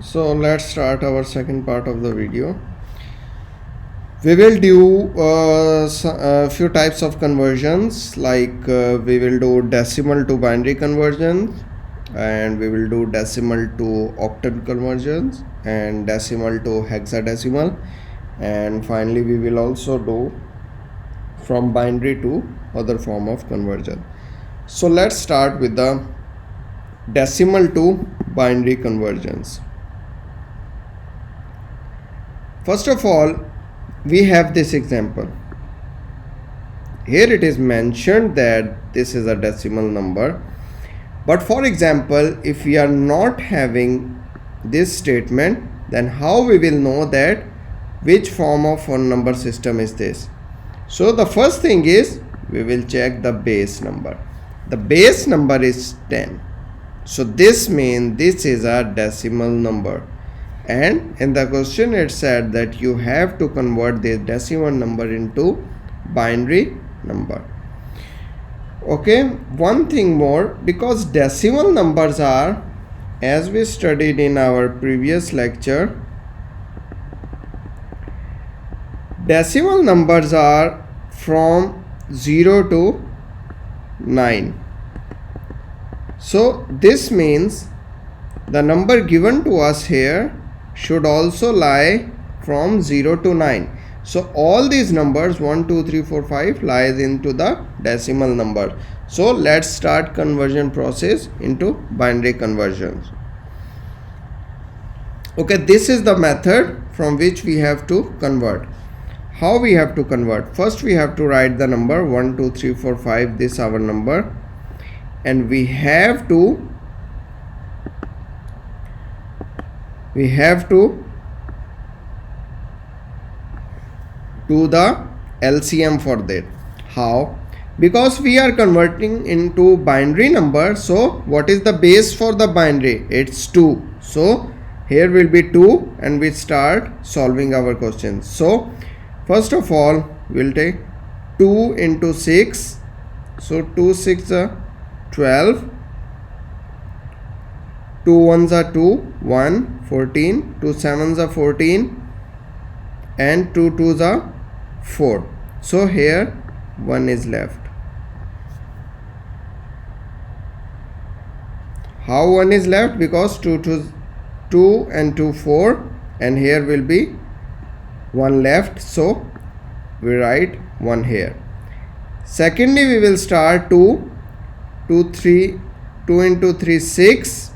So let's start our second part of the video. We will do a few types of conversions, like we will do decimal to binary conversions, and we will do decimal to octal conversions, and decimal to hexadecimal, and finally we will also do from binary to other form of conversion. So let's start with the decimal to binary conversions. First of all, we have this example. Here it is mentioned that this is a decimal number. But for example, if we are not having this statement, then how we will know that which form of phone number system is this? So the first thing is we will check the base number. The base number is 10. So this means this is a decimal number. And in the question it said that you have to convert this decimal number into binary number. Okay, one thing more, because decimal numbers are, as we studied in our previous lecture, decimal numbers are from 0 to 9. So this means the number given to us here should also lie from 0 to 9. So all these numbers 1, 2, 3, 4, 5 lies into the decimal number. So let's start conversion process into binary conversions. Okay, this is the method from which we have to convert. How we have to convert? First we have to write the number 1, 2, 3, 4, 5, this our number, and we have to do the LCM for that. How? Because we are converting into binary number, so what is the base for the binary? It's 2. So here will be 2 and we start solving our questions. So first of all we'll take 2 into 6. So 2 6 are 12, 2 1s are 2, 1, 14, 2 7s are 14, and 2 2s are 4. So here 1 is left. How 1 is left? Because 2 and 2 4, and here will be 1 left, so we write 1 here. Secondly, we will start 2 into 3 6,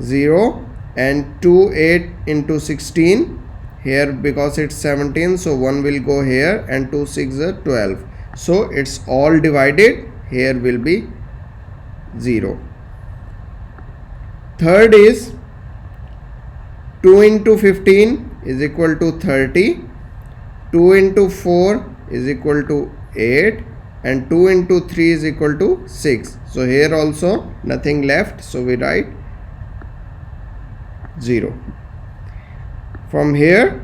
0, and 2 8 into 16 here, because it's 17, so 1 will go here, and 2 6 are 12, so it's all divided. Here will be 0. Third is 2 into 15 is equal to 30, 2 into 4 is equal to 8, and 2 into 3 is equal to 6. So here also nothing left, so we write 0. From here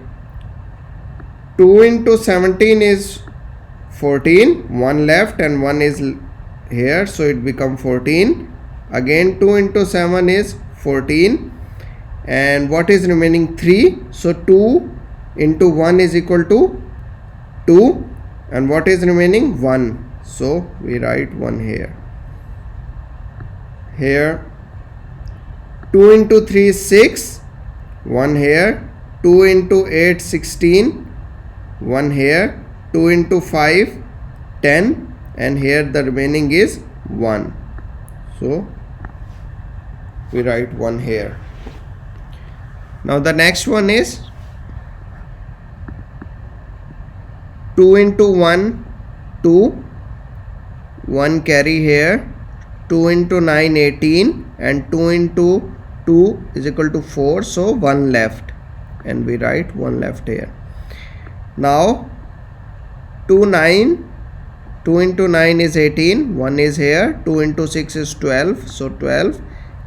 2 into 17 is 14, 1 left and 1 is here, so it becomes 14. Again 2 into 7 is 14, and what is remaining? 3. So 2 into 1 is equal to 2, and what is remaining? 1. So we write 1 here. Here 2 into 3 is 6, 1 here. 2 into 8 16, 1 here. 2 into 5 10, and here the remaining is 1. So we write 1 here. Now the next one is 2 into 1 2, 1 carry here. 2 into 9 18, and 2 into 2 is equal to 4, so 1 left, and we write 1 left here. Now 2 into 9 is 18, 1 is here. 2 into 6 is 12, so 12,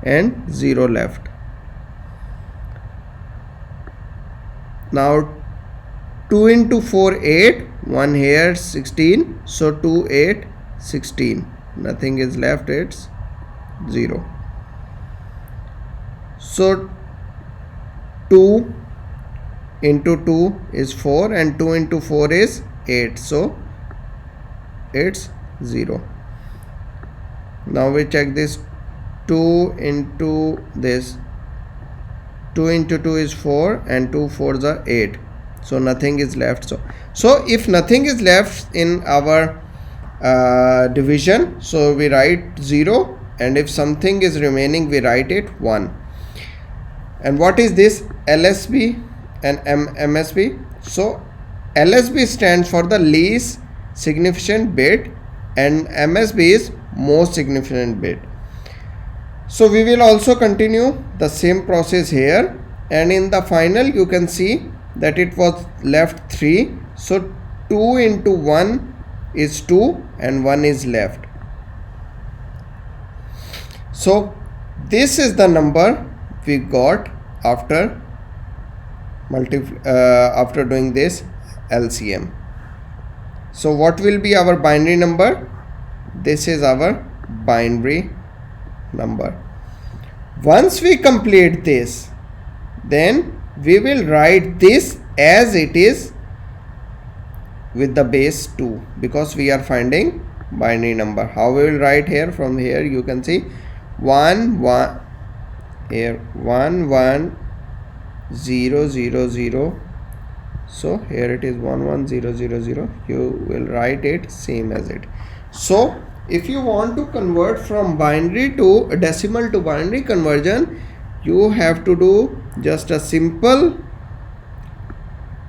and 0 left. Now 2 into 4 8, 1 here 16, so 2 8 16, nothing is left, it's 0. So 2 into 2 is 4 and 2 into 4 is 8, so it's 0. Now we check this. 2 into this, 2 into 2 is 4 and 2 4s are 8, so nothing is left. So if nothing is left in our division, so we write 0, and if something is remaining we write it 1. And what is this LSB and MSB? So LSB stands for the least significant bit and MSB is most significant bit. So we will also continue the same process here, and in the final you can see that it was left 3, so 2 into 1 is 2 and 1 is left. So this is the number we got after doing this LCM. So what will be our binary number? This is our binary number. Once we complete this, then we will write this as it is with the base 2, because we are finding binary number. How we will write here? From here you can see 1 1 here, 1 1 0 0 0. So here it is 1 1 0 0 0. You will write it same as it. So if you want to convert from binary to decimal to binary conversion, you have to do just a simple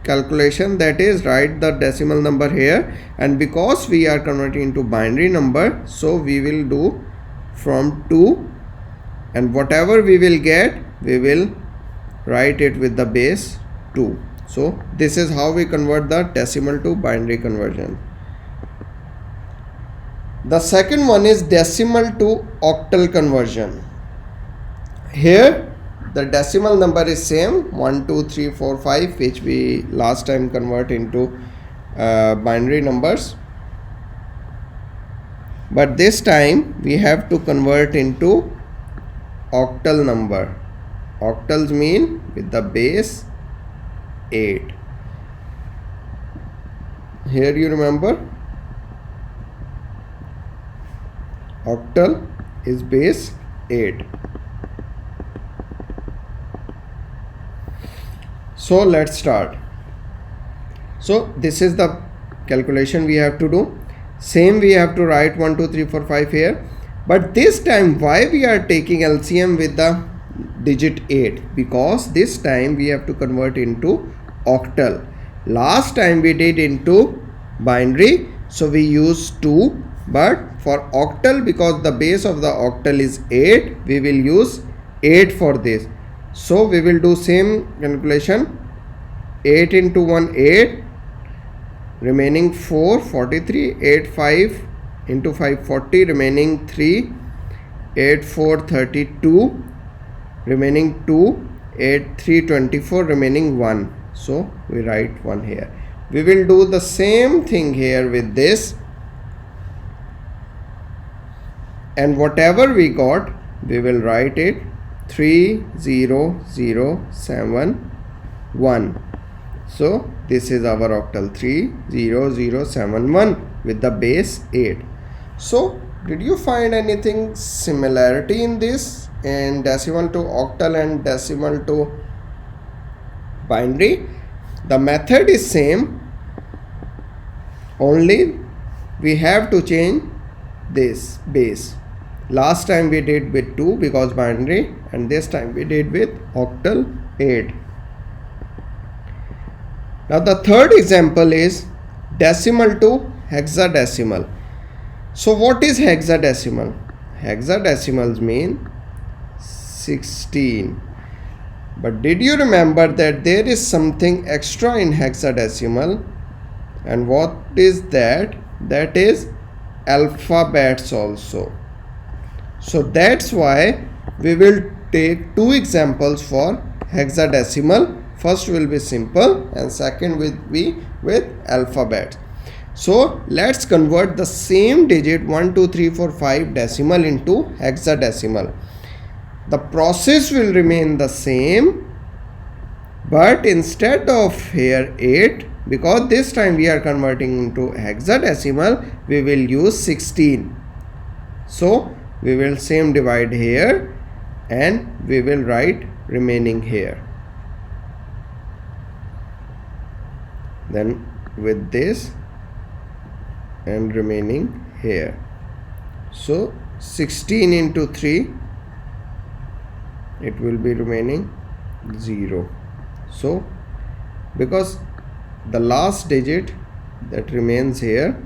calculation, that is write the decimal number here, and because we are converting into binary number, so we will do from 2, and whatever we will get we will write it with the base 2. So this is how we convert the decimal to binary conversion. The second one is decimal to octal conversion. Here the decimal number is same 1 2 3 4 5, which we last time convert into binary numbers, but this time we have to convert into octal number. Octals mean with the base 8. Here you remember octal is base 8. So let's start. So this is the calculation we have to do. Same we have to write 1 2 3 4 5 here, but this time why we are taking LCM with the digit 8? Because this time we have to convert into octal. Last time we did into binary, so we use 2, but for octal, because the base of the octal is 8, we will use 8 for this. So we will do same calculation. 8 into 1 8, remaining 4 43, 8 5 into 5 40, remaining 3, 8 4 32, remaining 2, 8 3 24, remaining 1. So we write 1 here. We will do the same thing here with this, and whatever we got we will write it 30071. So this is our octal 30071 with the base 8. So did you find anything similarity in this, in decimal to octal and decimal to binary? The method is same, only we have to change this base. Last time we did with 2 because binary, and this time we did with octal 8. Now the third example is decimal to hexadecimal. So what is hexadecimal? Hexadecimals mean 16. But did you remember that there is something extra in hexadecimal? And what is that? That is alphabets also. So that's why we will take 2 examples for hexadecimal. First will be simple and second will be with alphabet. So let's convert the same digit 1 2 3 4 5 decimal into hexadecimal. The process will remain the same, But instead of here 8, because this time we are converting into hexadecimal, we will use 16. So we will same divide here and we will write remaining here. Then with this and remaining here. So 16 into 3, it will be remaining 0. So because the last digit that remains here,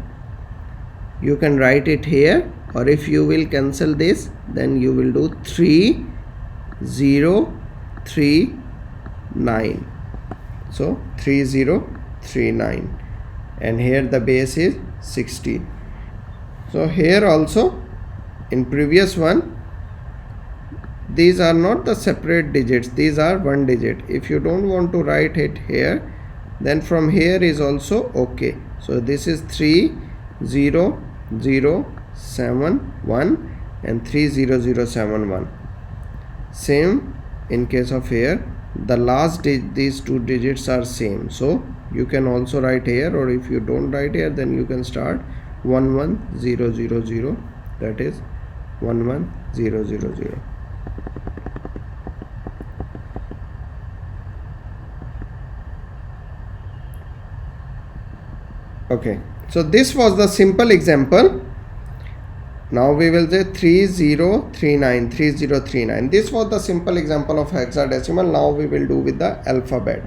you can write it here, or if you will cancel this, then you will do 3 0 3 9. So 3039, and here the base is 16. So here also in previous one, these are not the separate digits, these are one digit. If you don't want to write it here, then from here is also okay. So this is 30071 and 30071. Same in case of here, the last these two digits are same, so you can also write here, or if you don't write here, then you can start 11000, that is 11000. Okay, so this was the simple example. Now we will say 3039. This was the simple example of hexadecimal. Now we will do with the alphabet.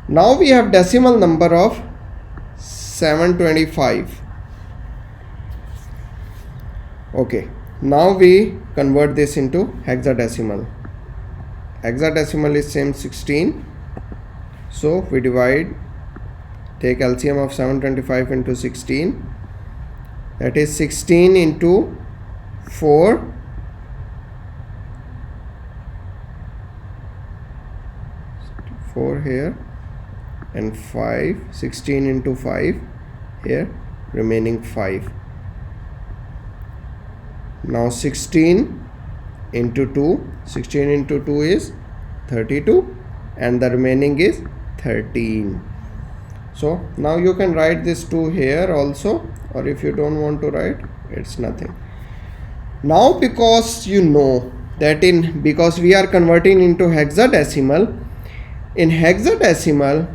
Now we have decimal number of 725. Okay, now we convert this into hexadecimal. Hexadecimal is same 16. So we divide, take LCM of 725 into 16. That is 16 into 4, 4 here, and 5, 16 into 5 here, remaining 5. Now 16 into 2, 16 into 2 is 32, and the remaining is 13. So now you can write this 2 here also, or if you don't want to write, it's nothing. Now because you know that because we are converting into hexadecimal, in hexadecimal,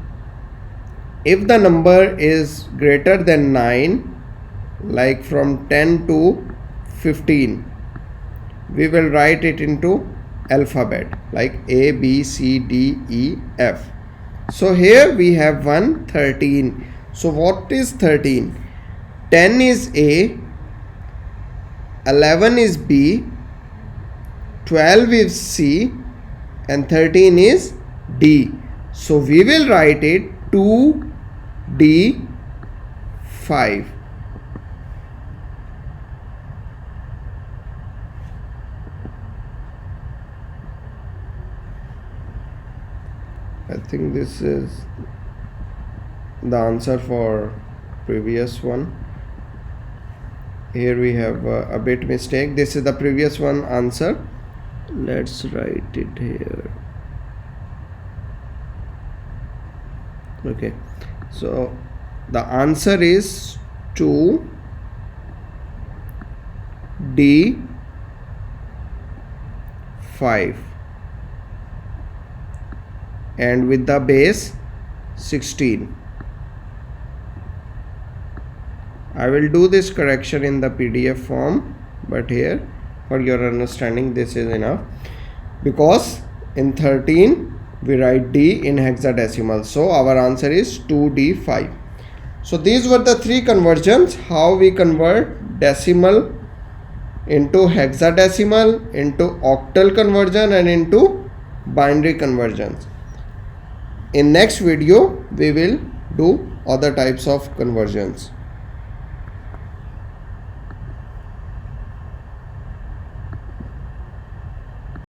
if the number is greater than 9, like from 10 to 15, we will write it into alphabet like A, B, C, D, E, F. So here we have 1, 13. So what is 13? 10 is A, 11 is B, 12 is C, and 13 is D. So we will write it 2D5. I think this is the answer for previous one. Here we have a bit mistake. This is the previous one answer. Let's write it here. Okay, so the answer is 2D5 and with the base 16. I will do this correction in the PDF form, but here for your understanding this is enough, because in 13 we write D in hexadecimal, so our answer is 2D5. So these were the three conversions, how we convert decimal into hexadecimal, into octal conversion, and into binary conversions. In next video we will do other types of conversions.